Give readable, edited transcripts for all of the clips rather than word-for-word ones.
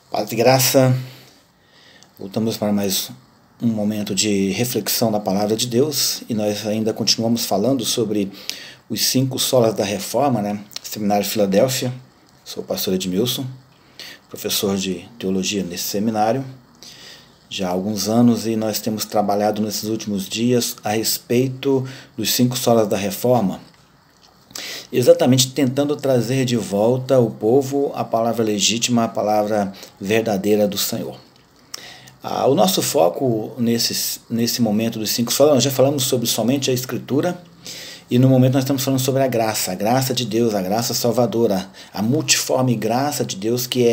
Paz e graça, voltamos para mais um momento de reflexão da Palavra de Deus e nós ainda continuamos falando sobre os 5 solas da Reforma, Seminário de Filadélfia. Sou o pastor Edmilson, professor de teologia nesse seminário já há alguns anos, e nós temos trabalhado nesses últimos dias a respeito dos 5 solas da Reforma, exatamente tentando trazer de volta ao povo a palavra legítima, a palavra verdadeira do Senhor. O nosso foco nesse momento dos 5 solas, nós já falamos sobre somente a Escritura, e no momento nós estamos falando sobre a graça de Deus, a graça salvadora, a multiforme graça de Deus que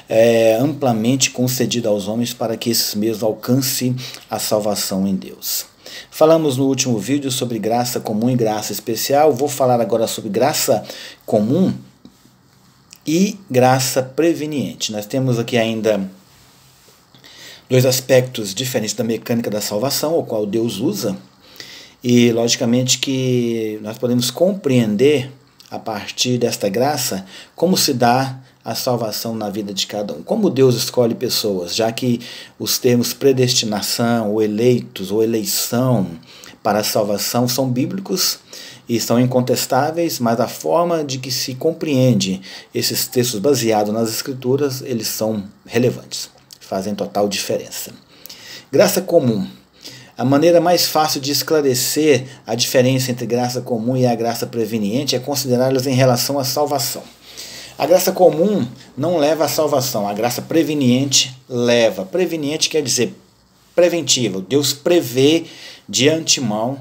é amplamente concedida aos homens para que esses mesmos alcancem a salvação em Deus. Falamos no último vídeo sobre graça comum e graça especial. Vou falar agora sobre graça comum e graça preveniente. Nós temos aqui ainda 2 aspectos diferentes da mecânica da salvação, o qual Deus usa, e logicamente que nós podemos compreender a partir desta graça como se dá a salvação na vida de cada um. Como Deus escolhe pessoas, já que os termos predestinação, ou eleitos, ou eleição para a salvação são bíblicos e são incontestáveis, mas a forma de que se compreende esses textos baseados nas Escrituras, eles são relevantes, fazem total diferença. Graça comum. A maneira mais fácil de esclarecer a diferença entre graça comum e a graça preveniente é considerá-las em relação à salvação. A graça comum não leva à salvação, a graça preveniente leva. Preveniente quer dizer preventivo. Deus prevê de antemão,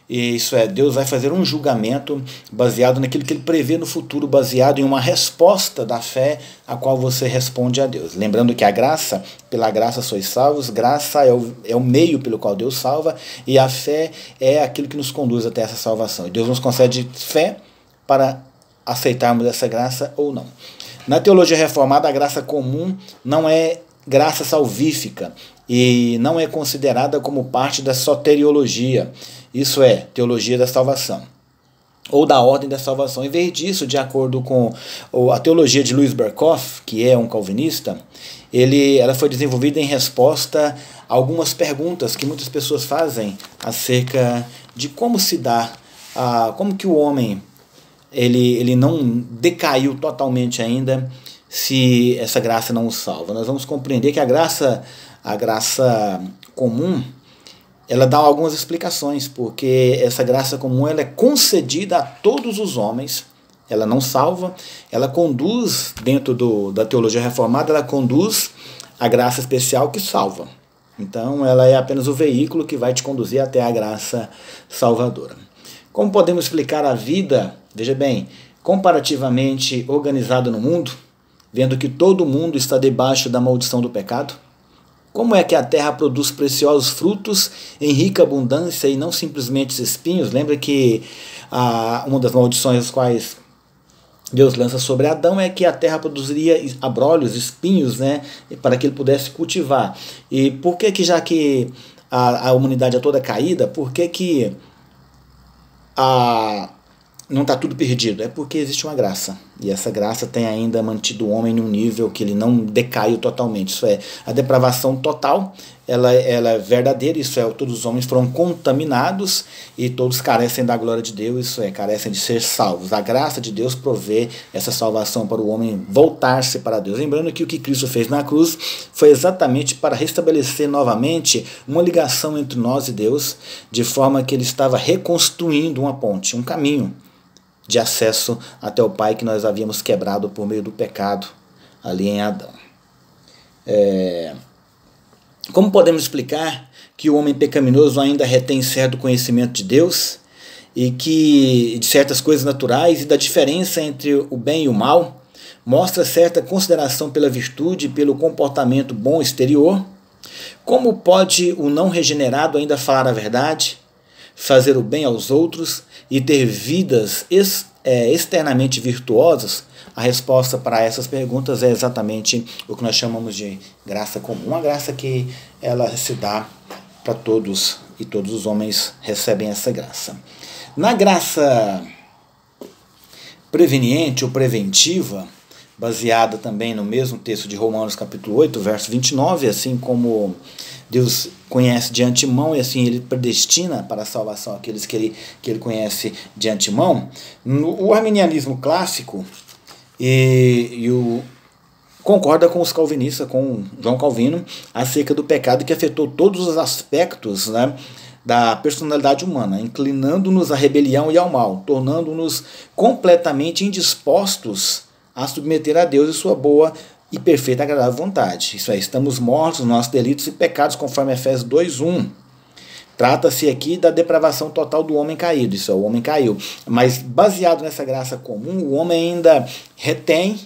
isso é, Deus vai fazer um julgamento baseado naquilo que Ele prevê no futuro, baseado em uma resposta da fé a qual você responde a Deus. Lembrando que a graça, pela graça sois salvos, graça é o meio pelo qual Deus salva, e a fé é aquilo que nos conduz até essa salvação. E Deus nos concede fé para aceitarmos essa graça ou não. Na teologia reformada, a graça comum não é graça salvífica e não é considerada como parte da soteriologia, isso é, teologia da salvação, ou da ordem da salvação. Em vez disso, de acordo com a teologia de Louis Berkhof, que é um calvinista, ela foi desenvolvida em resposta a algumas perguntas que muitas pessoas fazem acerca de como se dá, como que o homem ele não decaiu totalmente ainda se essa graça não o salva. Nós vamos compreender que a graça comum, ela dá algumas explicações, porque essa graça comum ela é concedida a todos os homens, ela não salva, ela conduz, dentro da teologia reformada, ela conduz a graça especial que salva. Então ela é apenas o veículo que vai te conduzir até a graça salvadora. Como podemos explicar a vida, veja bem, comparativamente organizada no mundo, vendo que todo mundo está debaixo da maldição do pecado? Como é que a terra produz preciosos frutos em rica abundância e não simplesmente espinhos? Lembra que uma das maldições as quais Deus lança sobre Adão é que a terra produziria abrolhos, espinhos, para que ele pudesse cultivar. E por que já que a humanidade é toda caída, por que não está tudo perdido? É porque existe uma graça, e essa graça tem ainda mantido o homem num nível que ele não decaiu totalmente. Isso é, a depravação total, ela é verdadeira, isso é, todos os homens foram contaminados e todos carecem da glória de Deus, isso é, carecem de ser salvos. A graça de Deus provê essa salvação para o homem voltar-se para Deus. Lembrando que o que Cristo fez na cruz foi exatamente para restabelecer novamente uma ligação entre nós e Deus, de forma que ele estava reconstruindo uma ponte, um caminho de acesso até o Pai que nós havíamos quebrado por meio do pecado ali em Adão. Como podemos explicar que o homem pecaminoso ainda retém certo conhecimento de Deus e que de certas coisas naturais e da diferença entre o bem e o mal, mostra certa consideração pela virtude e pelo comportamento bom exterior? Como pode o não regenerado ainda falar a verdade, fazer o bem aos outros e ter vidas externamente virtuosas? A resposta para essas perguntas é exatamente o que nós chamamos de graça comum, uma graça que ela se dá para todos e todos os homens recebem essa graça. Na graça preveniente ou preventiva, baseada também no mesmo texto de Romanos capítulo 8, verso 29, assim como Deus conhece de antemão e assim Ele predestina para a salvação aqueles que Ele conhece de antemão. O arminianismo clássico concorda com os calvinistas, com João Calvino, acerca do pecado que afetou todos os aspectos, né, da personalidade humana, inclinando-nos à rebelião e ao mal, tornando-nos completamente indispostos a submeter a Deus e sua boa e perfeita e agradável vontade. Isso é, estamos mortos nos nossos delitos e pecados, conforme Efésios 2:1. Trata-se aqui da depravação total do homem caído. Isso é, o homem caiu. Mas baseado nessa graça comum, o homem ainda retém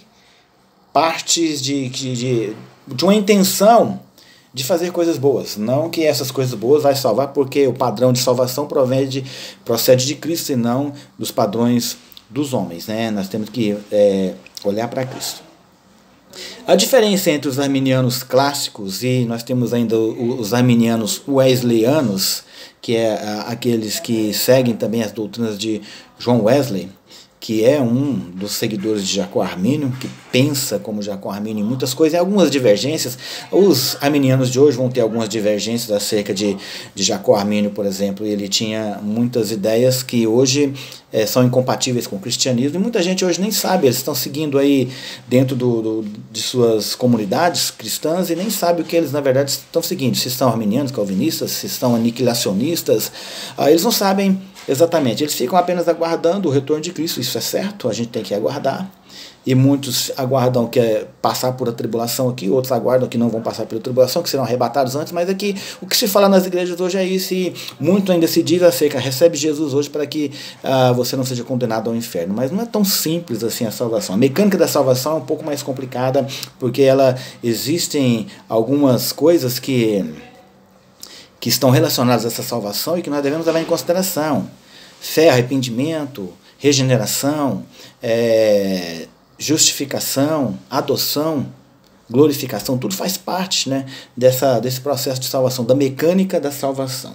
partes de uma intenção de fazer coisas boas. Não que essas coisas boas vai salvar, porque o padrão de salvação procede de Cristo e não dos padrões dos homens, né? Nós temos que olhar para Cristo. A diferença entre os arminianos clássicos e nós temos ainda os arminianos wesleyanos, que é aqueles que seguem também as doutrinas de John Wesley, que é um dos seguidores de Jacó Armínio, que pensa como Jacó Armínio em muitas coisas, em algumas divergências. Os arminianos de hoje vão ter algumas divergências acerca de Jacó Armínio, por exemplo. Ele tinha muitas ideias que hoje são incompatíveis com o cristianismo, e muita gente hoje nem sabe, eles estão seguindo aí dentro de suas comunidades cristãs e nem sabe o que eles na verdade estão seguindo, se são arminianos, calvinistas, se são aniquilacionistas, eles não sabem exatamente, eles ficam apenas aguardando o retorno de Cristo. Isso é certo, a gente tem que aguardar, e muitos aguardam que passar por a tribulação aqui, outros aguardam que não vão passar pela tribulação, que serão arrebatados antes, mas aqui o que se fala nas igrejas hoje é isso, e muito ainda se diz acerca, recebe Jesus hoje para que você não seja condenado ao inferno, mas não é tão simples assim a salvação. A mecânica da salvação é um pouco mais complicada, porque existem algumas coisas que estão relacionadas a essa salvação e que nós devemos levar em consideração: fé, arrependimento, regeneração, justificação, adoção, glorificação, tudo faz parte, né, desse processo de salvação, da mecânica da salvação.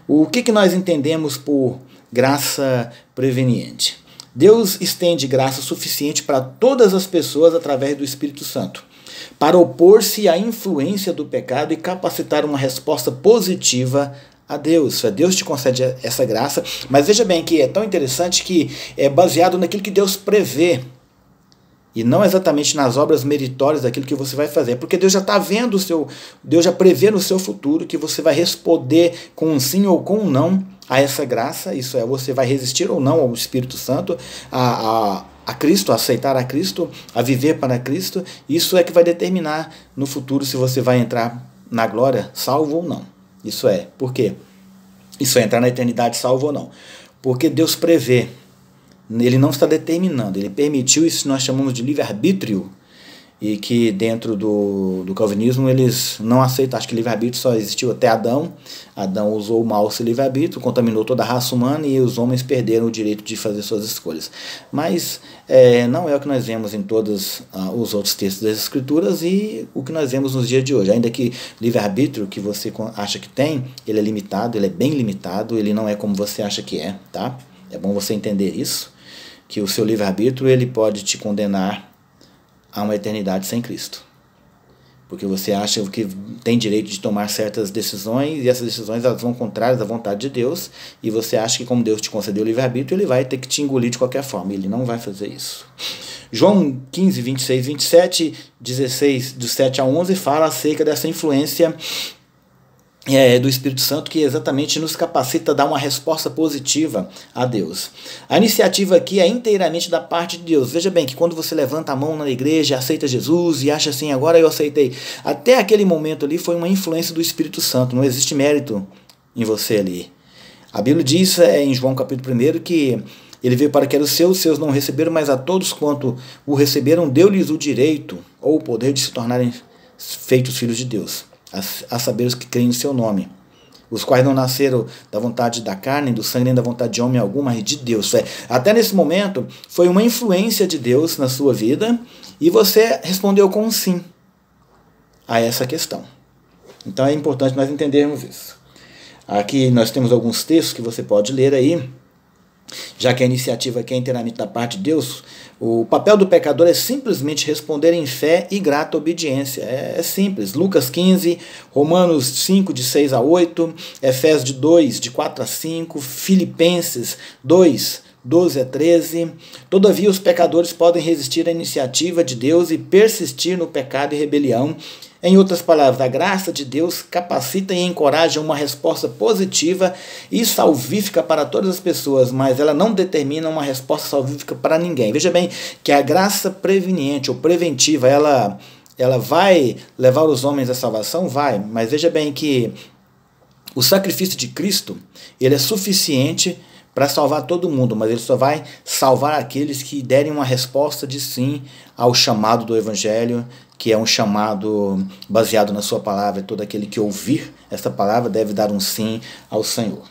O que nós entendemos por graça preveniente? Deus estende graça suficiente para todas as pessoas através do Espírito Santo, para opor-se à influência do pecado e capacitar uma resposta positiva a Deus. Deus te concede essa graça, mas veja bem que é tão interessante que é baseado naquilo que Deus prevê, e não exatamente nas obras meritórias daquilo que você vai fazer, porque Deus já está vendo Deus já prevê no seu futuro que você vai responder com um sim ou com um não a essa graça. Isso é, você vai resistir ou não ao Espírito Santo, a Cristo, a aceitar a Cristo, a viver para Cristo. Isso é que vai determinar no futuro se você vai entrar na glória salvo ou não. Isso é, por quê? Isso é entrar na eternidade salvo ou não. Porque Deus prevê, Ele não está determinando, Ele permitiu isso que nós chamamos de livre-arbítrio, e que dentro do calvinismo eles não aceitam. Acho que livre-arbítrio só existiu até Adão. Adão usou mal seu livre-arbítrio, contaminou toda a raça humana e os homens perderam o direito de fazer suas escolhas. Mas não é o que nós vemos em todos os outros textos das Escrituras e o que nós vemos nos dias de hoje. Ainda que livre-arbítrio que você acha que tem, ele é limitado, ele é bem limitado, ele não é como você acha que é, tá? É bom você entender isso, que o seu livre-arbítrio ele pode te condenar a uma eternidade sem Cristo, porque você acha que tem direito de tomar certas decisões, e essas decisões elas vão contrárias à vontade de Deus, e você acha que como Deus te concedeu o livre-arbítrio, Ele vai ter que te engolir de qualquer forma. Ele não vai fazer isso. João 15, 26, 27, 16, do 7 a 11, fala acerca dessa influência do Espírito Santo, que exatamente nos capacita a dar uma resposta positiva a Deus. A iniciativa aqui é inteiramente da parte de Deus. Veja bem que quando você levanta a mão na igreja, aceita Jesus e acha assim, agora eu aceitei, até aquele momento ali foi uma influência do Espírito Santo, não existe mérito em você ali. A Bíblia diz em João capítulo 1 que Ele veio para que os seus não receberam, mas a todos quanto o receberam deu-lhes o direito ou o poder de se tornarem feitos filhos de Deus, a saber os que creem no seu nome, os quais não nasceram da vontade da carne, do sangue, nem da vontade de homem algum, mas de Deus. Até nesse momento, foi uma influência de Deus na sua vida, e você respondeu com um sim a essa questão. Então é importante nós entendermos isso. Aqui nós temos alguns textos que você pode ler aí, já que a iniciativa aqui é inteiramente da parte de Deus, o papel do pecador é simplesmente responder em fé e grata obediência. É simples. Lucas 15, Romanos 5, de 6 a 8, Efésios 2, de 4 a 5, Filipenses 2, 12 a 13. Todavia os pecadores podem resistir à iniciativa de Deus e persistir no pecado e rebelião. Em outras palavras, a graça de Deus capacita e encoraja uma resposta positiva e salvífica para todas as pessoas, mas ela não determina uma resposta salvífica para ninguém. Veja bem que a graça preveniente ou preventiva, ela vai levar os homens à salvação? Vai, mas veja bem que o sacrifício de Cristo, ele é suficiente para salvar todo mundo, mas ele só vai salvar aqueles que derem uma resposta de sim ao chamado do Evangelho, que é um chamado baseado na sua palavra. Todo aquele que ouvir essa palavra deve dar um sim ao Senhor.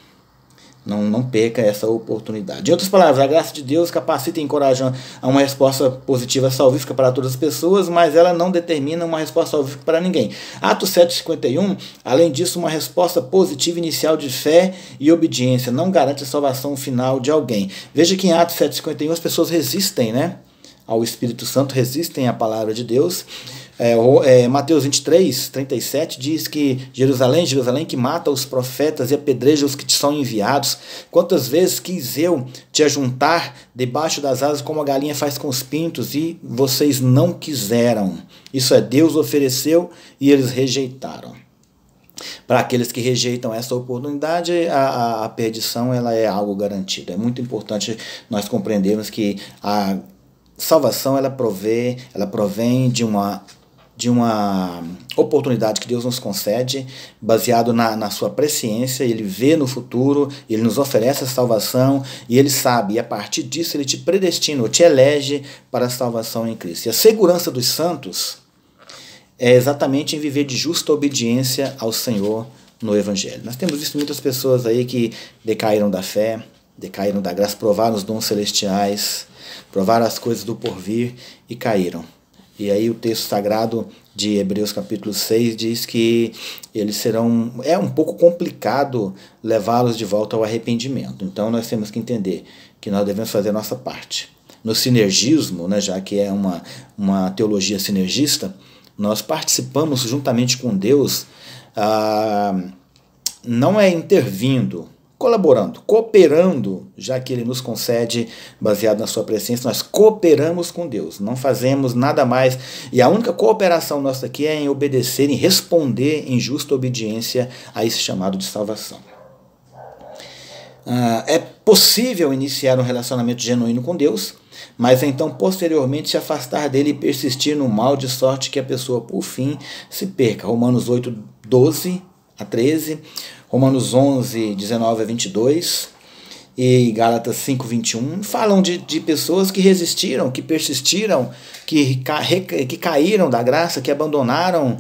Não perca essa oportunidade. Em outras palavras, a graça de Deus capacita e encoraja a uma resposta positiva salvífica para todas as pessoas, mas ela não determina uma resposta salvífica para ninguém. Atos 7,51, além disso, uma resposta positiva inicial de fé e obediência não garante a salvação final de alguém. Veja que em Atos 7,51 as pessoas resistem, ao Espírito Santo, resistem à palavra de Deus. Mateus 23, 37 diz que Jerusalém, que mata os profetas e apedreja os que te são enviados. Quantas vezes quis eu te ajuntar debaixo das asas como a galinha faz com os pintos e vocês não quiseram. Isso é, Deus ofereceu e eles rejeitaram. Para aqueles que rejeitam essa oportunidade, a perdição ela é algo garantido. É muito importante nós compreendermos que a salvação ela provém de uma oportunidade que Deus nos concede, baseado na sua presciência. Ele vê no futuro, ele nos oferece a salvação, e ele sabe, e a partir disso ele te predestina, ou te elege para a salvação em Cristo. E a segurança dos santos é exatamente em viver de justa obediência ao Senhor no Evangelho. Nós temos visto muitas pessoas aí que decaíram da fé, decaíram da graça, provaram os dons celestiais, provaram as coisas do porvir e caíram. E aí o texto sagrado de Hebreus capítulo 6 diz que eles serão... É um pouco complicado levá-los de volta ao arrependimento. Então nós temos que entender que nós devemos fazer a nossa parte. No sinergismo, já que é uma teologia sinergista, nós participamos juntamente com Deus, não é intervindo, colaborando, cooperando, já que ele nos concede, baseado na sua presciência, nós cooperamos com Deus, não fazemos nada mais, e a única cooperação nossa aqui é em obedecer, em responder em justa obediência a esse chamado de salvação. É possível iniciar um relacionamento genuíno com Deus, mas então posteriormente se afastar dele e persistir no mal, de sorte que a pessoa por fim se perca. Romanos 8, 12 a 13, Romanos 11, 19 a 22 e Gálatas 5, 21 falam de pessoas que resistiram, que persistiram, que caíram da graça, que abandonaram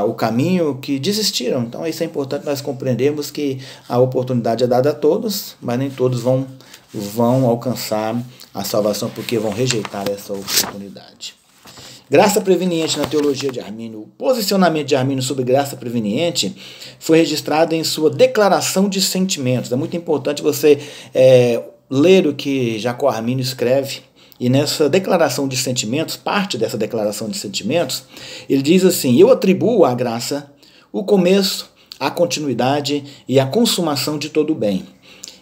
o caminho, que desistiram. Então isso é importante nós compreendermos que a oportunidade é dada a todos, mas nem todos vão alcançar a salvação porque vão rejeitar essa oportunidade. Graça preveniente na teologia de Armínio. O posicionamento de Armínio sobre graça preveniente foi registrado em sua declaração de sentimentos. É muito importante você ler o que Jacó Armínio escreve. E nessa declaração de sentimentos, parte dessa declaração de sentimentos, ele diz assim: eu atribuo à graça o começo, a continuidade e a consumação de todo o bem.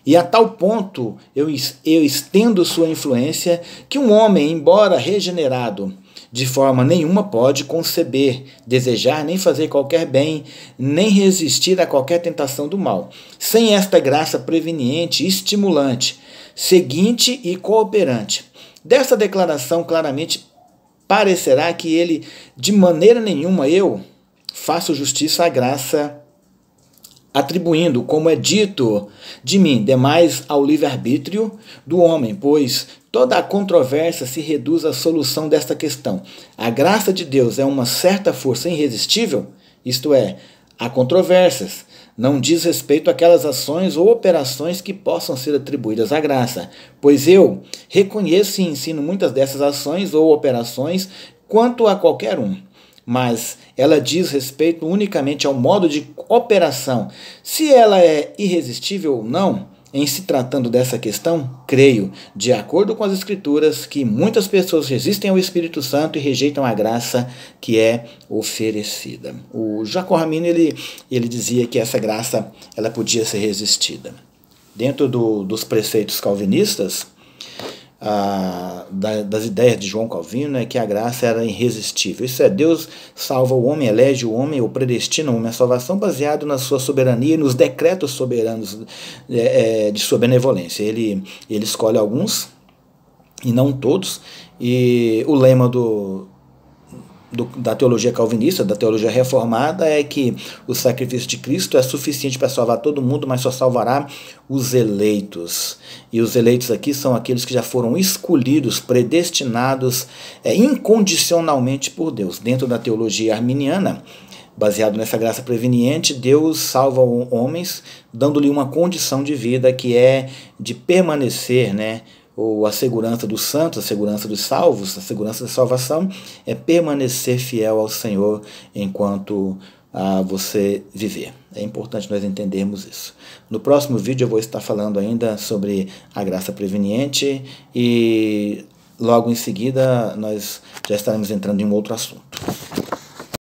E a tal ponto eu estendo sua influência que um homem, embora regenerado, de forma nenhuma pode conceber, desejar, nem fazer qualquer bem, nem resistir a qualquer tentação do mal. Sem esta graça preveniente, estimulante, seguinte e cooperante. Desta declaração claramente parecerá que ele, de maneira nenhuma, eu faço justiça à graça, atribuindo, como é dito de mim, demais ao livre-arbítrio do homem, pois toda a controvérsia se reduz à solução desta questão. A graça de Deus é uma certa força irresistível, isto é, há controvérsias, não diz respeito àquelas ações ou operações que possam ser atribuídas à graça, pois eu reconheço e ensino muitas dessas ações ou operações quanto a qualquer um. Mas ela diz respeito unicamente ao modo de operação. Se ela é irresistível ou não, em se tratando dessa questão, creio, de acordo com as Escrituras, que muitas pessoas resistem ao Espírito Santo e rejeitam a graça que é oferecida. O Jacques Ramini, ele dizia que essa graça ela podia ser resistida. Dentro dos preceitos calvinistas, das ideias de João Calvino, é que a graça era irresistível. Isso é, Deus salva o homem, elege o homem, ou predestina o homem à salvação baseado na sua soberania e nos decretos soberanos de sua benevolência. Ele escolhe alguns e não todos, e o lema da teologia calvinista, da teologia reformada, é que o sacrifício de Cristo é suficiente para salvar todo mundo, mas só salvará os eleitos. E os eleitos aqui são aqueles que já foram escolhidos, predestinados incondicionalmente por Deus. Dentro da teologia arminiana, baseado nessa graça preveniente, Deus salva homens, dando-lhe uma condição de vida que é de permanecer, ou a segurança dos santos, a segurança dos salvos, a segurança da salvação, é permanecer fiel ao Senhor enquanto você viver. É importante nós entendermos isso. No próximo vídeo eu vou estar falando ainda sobre a graça preveniente e logo em seguida nós já estaremos entrando em um outro assunto.